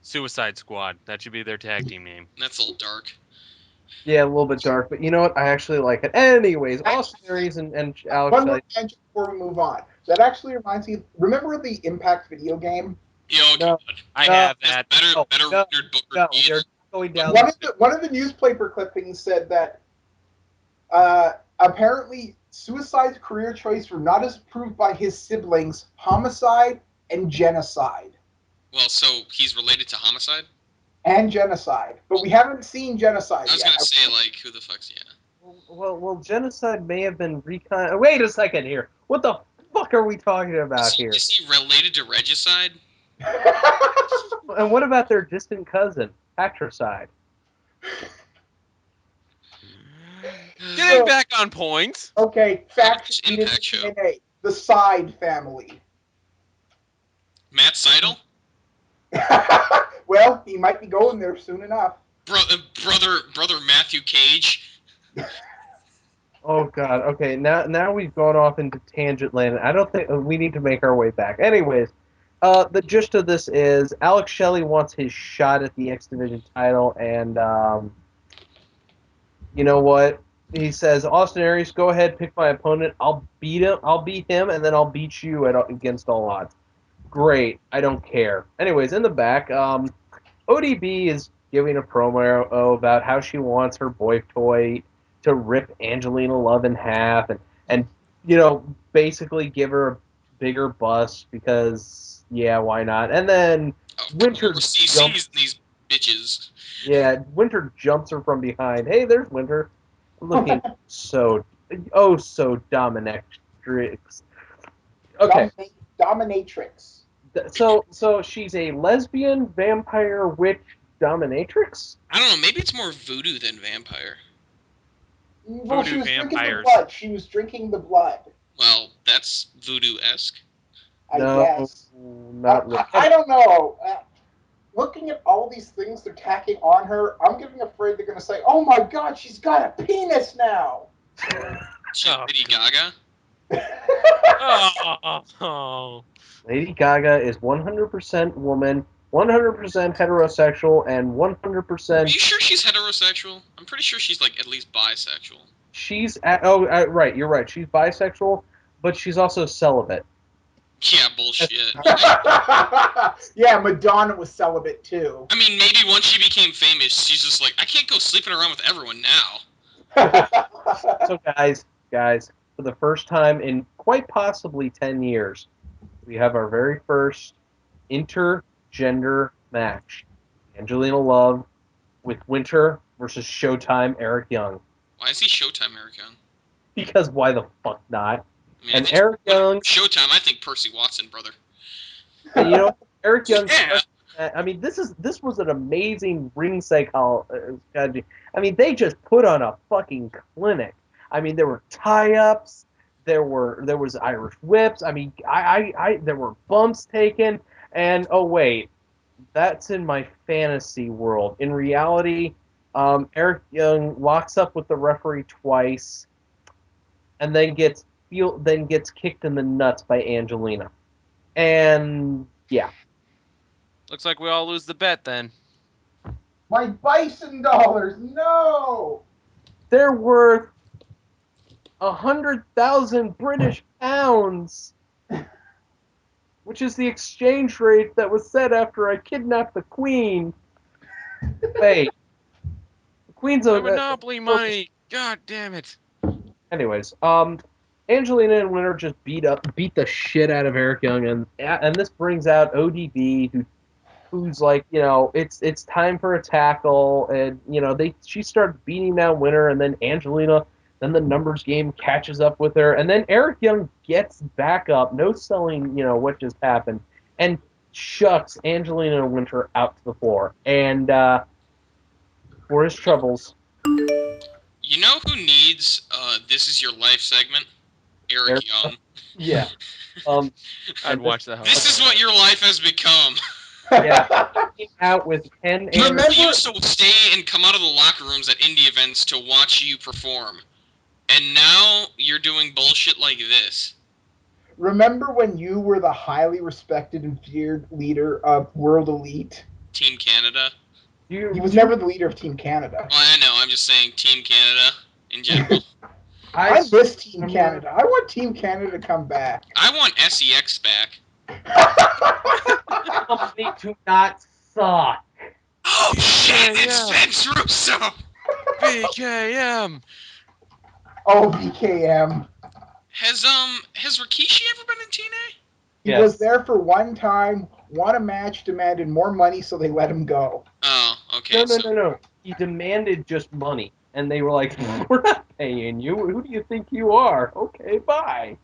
Suicide Squad. That should be their tag team name. That's a little dark. Yeah, a little bit dark, but you know what? I actually like it. Anyways, Austin Aries and Alex One more Shelley. tangent before we move on. That actually reminds me. Remember the Impact video game? Yo, No. I No. have that. better No, rendered Booker No, T. you're not going down. One of the newspaper clippings said that apparently Suicide's career choice were not as approved by his siblings, homicide and genocide. Well, so he's related to Homicide. And genocide, but we haven't seen genocide I was yet. gonna say like, who the fuck's Well, genocide may have been recon. Wait a second here. What the fuck are we talking about here? Is he related to Regicide? And what about their distant cousin, Patricide? Getting back on point. Okay, fact Which needed Impact for show? TNA. The Side family. Matt Seidel? Well, he might be going there soon enough. Brother Matthew Cage. Oh God. Okay, now we've gone off into tangent land. I don't think we need to make our way back. Anyways, the gist of this is Alex Shelley wants his shot at the X Division title, and you know what? He says, Austin Aries, go ahead, pick my opponent. I'll beat him, and then I'll beat you against all odds. Great. I don't care. Anyways, in the back, ODB is giving a promo about how she wants her boy toy to rip Angelina Love in half and basically give her a bigger bust because yeah, why not? And then Winter CC's these bitches. Winter jumps her from behind. Hey, there's Winter, looking so dominatrix. Okay, Dominatrix. so she's a lesbian vampire witch dominatrix. I don't know. Maybe it's more voodoo than vampire. Well, she Voodoo was drinking the vampires. blood. She was drinking the blood. Well, that's voodoo-esque. I guess. Not really. I don't know. Looking at all these things they're tacking on her, I'm getting afraid they're going to say, "Oh my God, she's got a penis now." Lady Gaga. Oh. Lady Gaga is 100% woman, 100% heterosexual, and 100%. Are you sure she's heterosexual? I'm pretty sure she's like at least bisexual. Right, you're right. She's bisexual, but she's also celibate. Yeah, bullshit. Yeah, Madonna was celibate too. I mean, maybe once she became famous, she's just like, I can't go sleeping around with everyone now. So guys, for the first time in quite possibly 10 years, we have our very first intergender match. Angelina Love with Winter versus Showtime Eric Young. Why is he Showtime Eric Young? Because why the fuck not? I mean, And Eric Young, Showtime, I think Percy Watson, brother. and you know, Eric Young. Yeah. I mean, this was an amazing ring psychology. I mean, they just put on a fucking clinic. I mean, there were tie-ups, there was Irish whips. I mean, there were bumps taken, and oh wait, that's in my fantasy world. In reality, Eric Young locks up with the referee twice, and then gets kicked in the nuts by Angelina. And yeah, Looks like we all lose the bet then. My bison dollars, no! they're worth 100,000 British pounds, which is the exchange rate that was set after I kidnapped the Queen. Wait, the Queen's My a Monopoly money. God damn it. Anyways, Angelina and Winter just beat the shit out of Eric Young, and this brings out ODB, who's like, it's time for a tackle, and she starts beating down Winter, and then Angelina, then the numbers game catches up with her, and then Eric Young gets back up, no selling, what just happened, and shucks Angelina and Winter out to the floor, and for his troubles, You know who needs This Is Your Life segment? Eric Young. Yeah. I'd watch the hell. This is what your life has become. Yeah. Came out with 10 Remember, you used to stay and come out of the locker rooms at indie events to watch you perform. And now you're doing bullshit like this. Remember when you were the highly respected and feared leader of World Elite? Team Canada. He was never the leader of Team Canada. Well, I know. I'm just saying Team Canada in general. I miss Team Canada. I want Team Canada to come back. I want SEX back. Company to not suck. Oh shit! It's Yeah. Vince Russo. BKM. Oh, BKM. Has Rikishi ever been in TNA? He Yes. was there for one time, won a match, demanded more money, so they let him go. Oh, okay. No. He demanded just money, and they were like, "We're not paying you. Who do you think you are? Okay, bye."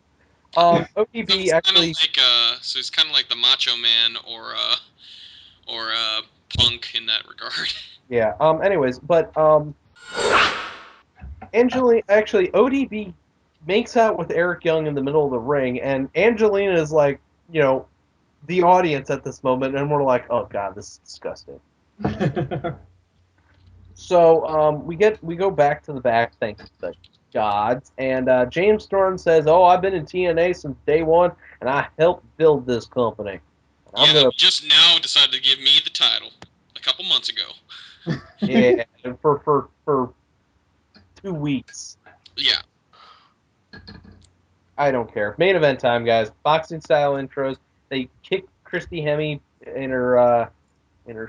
ODB So he's actually. so he's kind of like the Macho Man or Punk in that regard. Yeah. Anyways, but ODB makes out with Eric Young in the middle of the ring, and Angelina is like, the audience at this moment, and we're like, "Oh God, this is disgusting." So we go back to the back, thank the gods, and James Storm says, "Oh, I've been in TNA since day one, and I helped build this company. And I'm gonna Just now decided to give me the title a couple months ago. yeah for 2 weeks. Yeah. I don't care. Main event time, guys. Boxing style intros. They kick Christy Hemme in her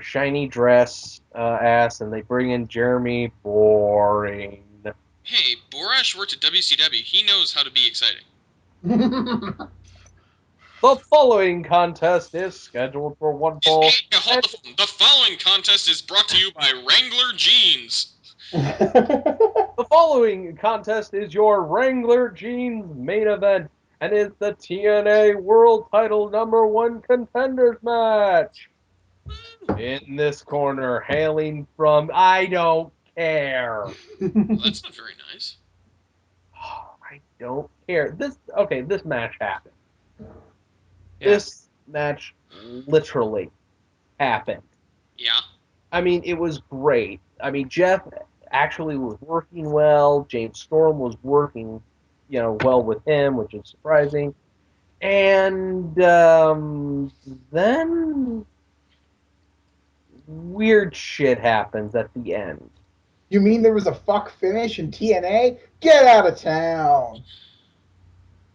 shiny dress ass, and they bring in Jeremy Boring. Hey, Borash worked at WCW. He knows how to be exciting. The following contest is scheduled for one fall. Hold the phone. The following contest is brought to you by Wrangler Jeans. The following contest is your Wrangler Jeans main event, and is the TNA World Title #1 Contenders match. In this corner, hailing from I don't care. Well, that's not very nice. I don't care. This match happened. Yeah. This match literally happened. Yeah. I mean, it was great. I mean, Jeff actually was working well. James Storm was working, well with him, which is surprising. And then weird shit happens at the end. You mean there was a fuck finish in TNA? Get out of town!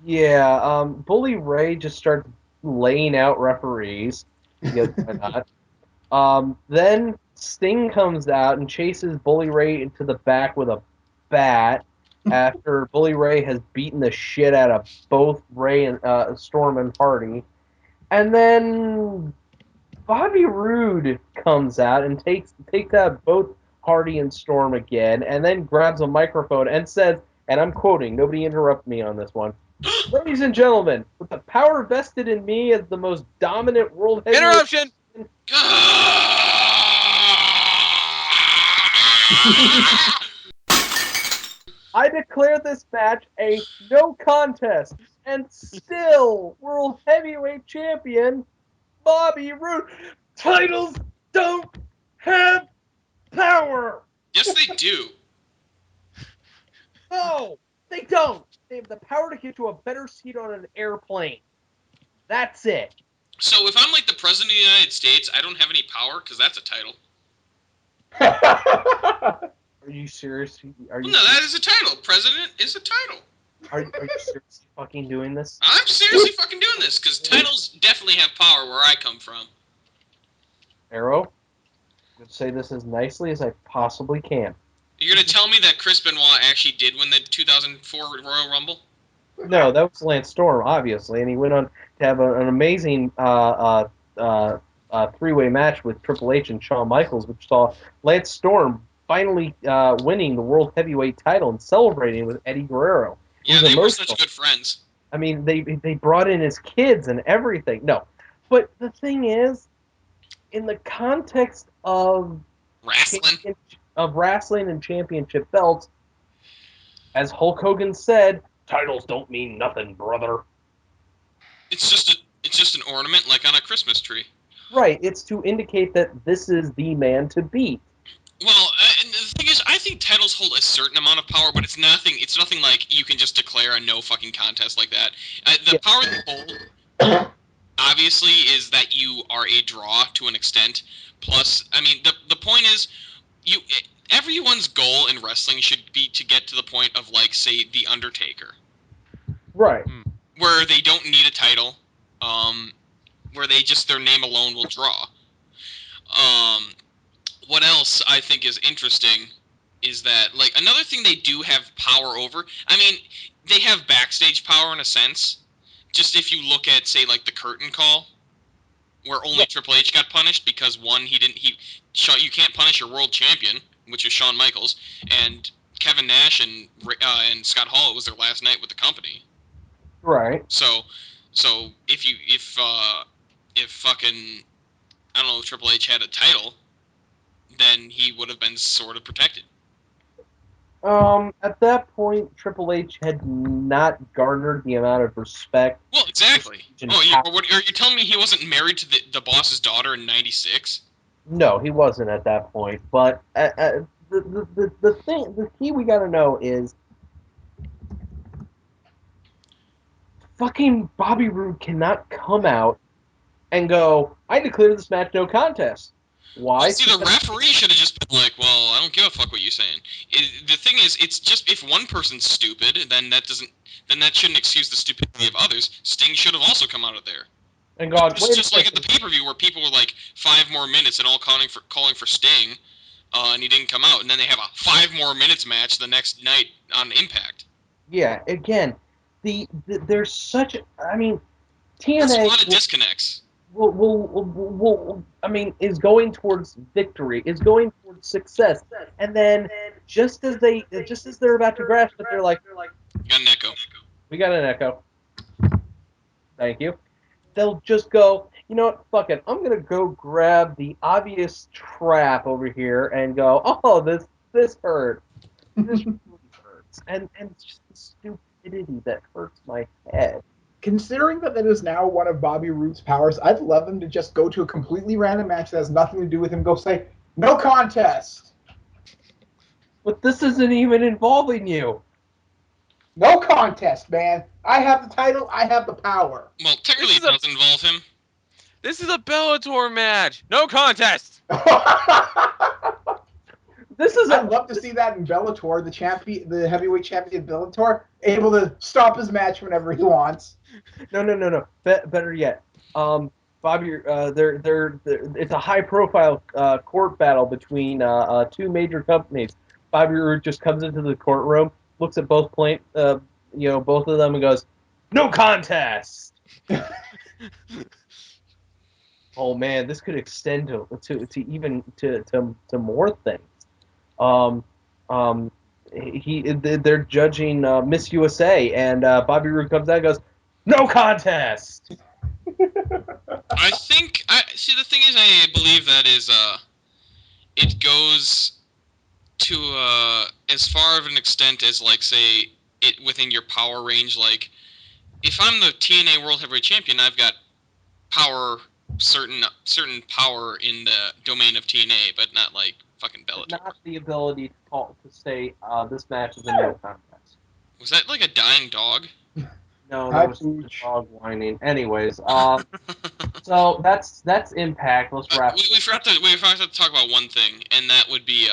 Yeah, Bully Ray just starts laying out referees. Because why not? Then Sting comes out and chases Bully Ray into the back with a bat after Bully Ray has beaten the shit out of both Ray and Storm and Hardy. And then Bobby Roode comes out and takes out both Hardy and Storm again, and then grabs a microphone and says, and I'm quoting, nobody interrupt me on this one, "Ladies and gentlemen, with the power vested in me as the most dominant world heavyweight..." Interruption. I declare this match a no contest, and still World Heavyweight Champion Bobby Roode. Titles don't have power. Yes, they do. No, they don't. They have the power to get to a better seat on an airplane. That's it. So if I'm like the president of the United States, I don't have any power because that's a title. Are you serious? Are you? Well, no, that is a title. President is a title. Are you seriously fucking doing this? I'm seriously fucking doing this because titles definitely have power where I come from. Arrow, I'm going to say this as nicely as I possibly can. You're gonna tell me that Chris Benoit actually did win the 2004 Royal Rumble? No, that was Lance Storm, obviously, and he went on to have an amazing three-way match with Triple H and Shawn Michaels, which saw Lance Storm finally winning the World Heavyweight title and celebrating with Eddie Guerrero. Yeah, they were such good friends. I mean, they brought in his kids and everything. No, but the thing is, in the context of wrestling and championship belts, as Hulk Hogan said, titles don't mean nothing, brother. It's just an ornament like on a Christmas tree. Right, it's to indicate that this is the man to beat. Well, and the thing is, I think titles hold a certain amount of power, but it's nothing like you can just declare a no fucking contest like that. The power they hold, obviously, is that you are a draw to an extent. Plus, I mean, the point is, everyone's goal in wrestling should be to get to the point of, like, say, The Undertaker. Right. Where they don't need a title, where they just, their name alone will draw. What else I think is interesting is that, like, another thing they do have power over, I mean, they have backstage power in a sense. Just if you look at, say, like, the curtain call, where only Triple H got punished because, one, you can't punish your world champion, which is Shawn Michaels, and Kevin Nash and Scott Hall, it was their last night with the company. Right. So if fucking, I don't know, if Triple H had a title, then he would have been sort of protected. At that point, Triple H had not garnered the amount of respect. Well, exactly. Oh, are you telling me he wasn't married to the boss's daughter in '96? No, he wasn't at that point. But the key we got to know is fucking Bobby Roode cannot come out and go, I declare this match no contest. Why? Well, see, the referee should have just been like, well, I don't give a fuck what you're saying. The thing is, it's just, if one person's stupid, then that shouldn't excuse the stupidity of others. Sting should have also come out of there. And gone, it's just like at the pay-per-view where people were like 5 more minutes and all calling for Sting, and he didn't come out, and then they have a 5 more minutes match the next night on Impact. Yeah, again, there's such, I mean, TNA... There's a lot of disconnects. Is going towards victory, is going towards success, and then just as they're about to grasp it, they're like, "We got an echo. We got an echo. Thank you." They'll just go, you know what? Fuck it. I'm gonna go grab the obvious trap over here and go, oh, this hurt. This really hurts, and it's just the stupidity that hurts my head. Considering that is now one of Bobby Roode's powers, I'd love him to just go to a completely random match that has nothing to do with him, go say, no contest! But this isn't even involving you. No contest, man. I have the title, I have the power. Well, technically it does involve him. This is a Bellator match. No contest! I'd love to see that in Bellator, the heavyweight champion Bellator, able to stop his match whenever he wants. No. Better yet, Bobby, it's a high-profile court battle between 2 major companies. Bobby Roode just comes into the courtroom, looks at both both of them, and goes, "No contest." Oh man, this could extend to more things. They're judging Miss USA, and Bobby Roode comes out and goes, "No contest." See, the thing is, I believe that is it goes to as far of an extent as, like, say, it within your power range. Like, if I'm the TNA World Heavyweight Champion, I've got power certain power in the domain of TNA, but not like fucking Bellator. Not the ability to say this match is a no contest. Was that like a dying dog? No, Hi, that was Pooch. the dog whining. Anyways, so that's Impact. Let's wrap. we forgot to talk about one thing, and that would be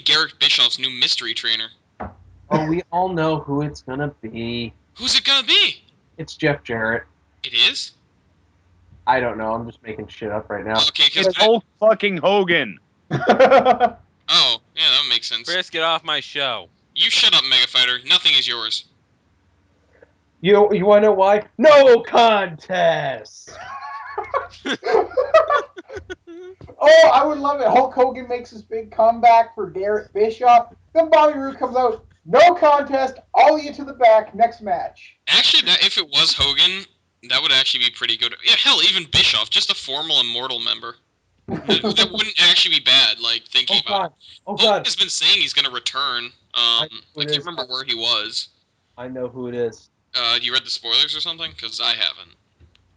Garrett Bischoff's new mystery trainer. Oh, we all know who it's gonna be. Who's it gonna be? It's Jeff Jarrett. It is? I don't know. I'm just making shit up right now. Okay, because It's Hulk fucking Hogan. oh yeah, that makes sense. Chris, get off my show. You shut up, MegaFighter. Nothing is yours. You want to know why? No contest. Oh, I would love it. Hulk Hogan makes his big comeback for Garrett Bischoff. Then Bobby Roode comes out. No contest. All you to the back. Next match. Actually, if it was Hogan, that would actually be pretty good. Yeah, hell, even Bischoff, just a formal Immortal member. That wouldn't actually be bad. Like thinking about. Oh Hogan God. has been saying he's going to return. I can't is. remember where he was. I know who it is. You read the spoilers or something? Because I haven't.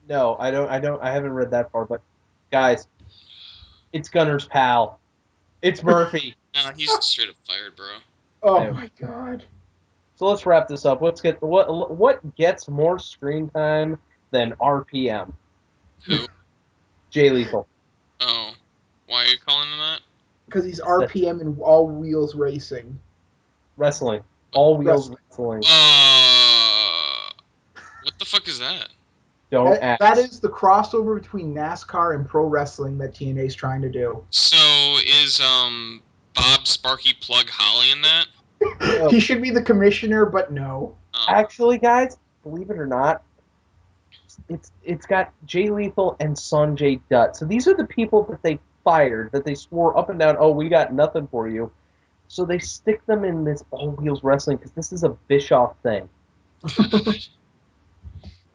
No, I don't. I haven't read that far. But guys, it's Gunner's pal. It's Murphy. Nah, he's straight up fired, bro. Oh my God. So let's wrap this up. Let's get what gets more screen time than RPM? Who? Jay Lethal. Oh. Why are you calling him that? Because he's RPM in All Wheels Racing. Wrestling. All Wheels Wrestling. What the fuck is that? Don't ask. That is the crossover between NASCAR and pro wrestling that TNA is trying to do. So is Bob Sparky Plug Holly in that? He should be the commissioner, but no. Oh. Actually, guys, believe it or not, it's got Jay Lethal and Sanjay Dutt. So these are the people that they fired, that they swore up and down, oh, we got nothing for you. So they stick them in this All Wheels Wrestling because this is a Bischoff thing.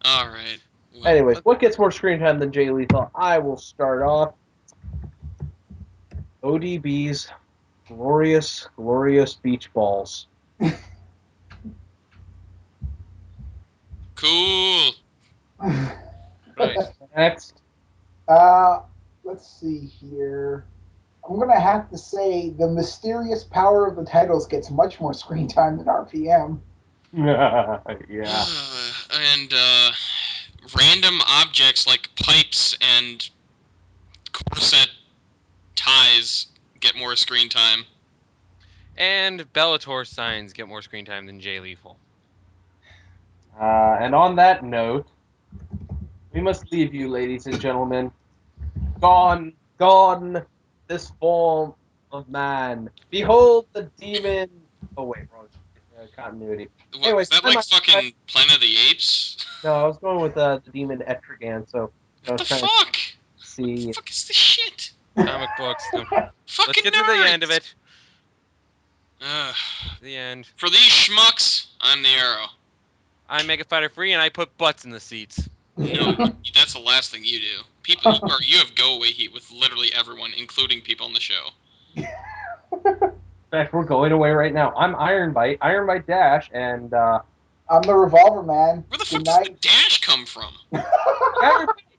All right. Well, Anyways, what gets more screen time than Jay Lethal? I will start off. ODB's glorious, glorious beach balls. Cool. Right. Next. Let's see here. I'm gonna have to say the mysterious power of the titles gets much more screen time than RPM. Yeah. And random objects like pipes and corset ties get more screen time. And Bellator signs get more screen time than Jay Lethal. And on that note, we must leave you, ladies and gentlemen. Gone, this form of man. Behold the demon. Oh wait, wrong. Continuity. What, Anyways, is that like fucking Planet of the Apes? No, I was going with the demon Etrigan. So I What was the trying fuck? to see. What the fuck is this shit? Comic books. No. Let's Fucking get to the end of nerds! it. The end. For these schmucks, I'm the arrow. I'm MegaFighter free, and I put butts in the seats. No, that's the last thing you do. People, you have go-away heat with literally everyone, including people on the show. In fact, we're going away right now. I'm Iron Bite Dash, and I'm the Revolver Man. Where the fuck Good does the night. dash come from?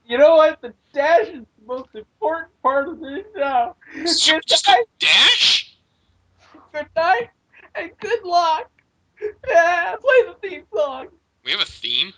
you know what? The dash is the most important part of this show. Good Just night, a dash? good night, and good luck. Yeah, play the theme song. We have a theme?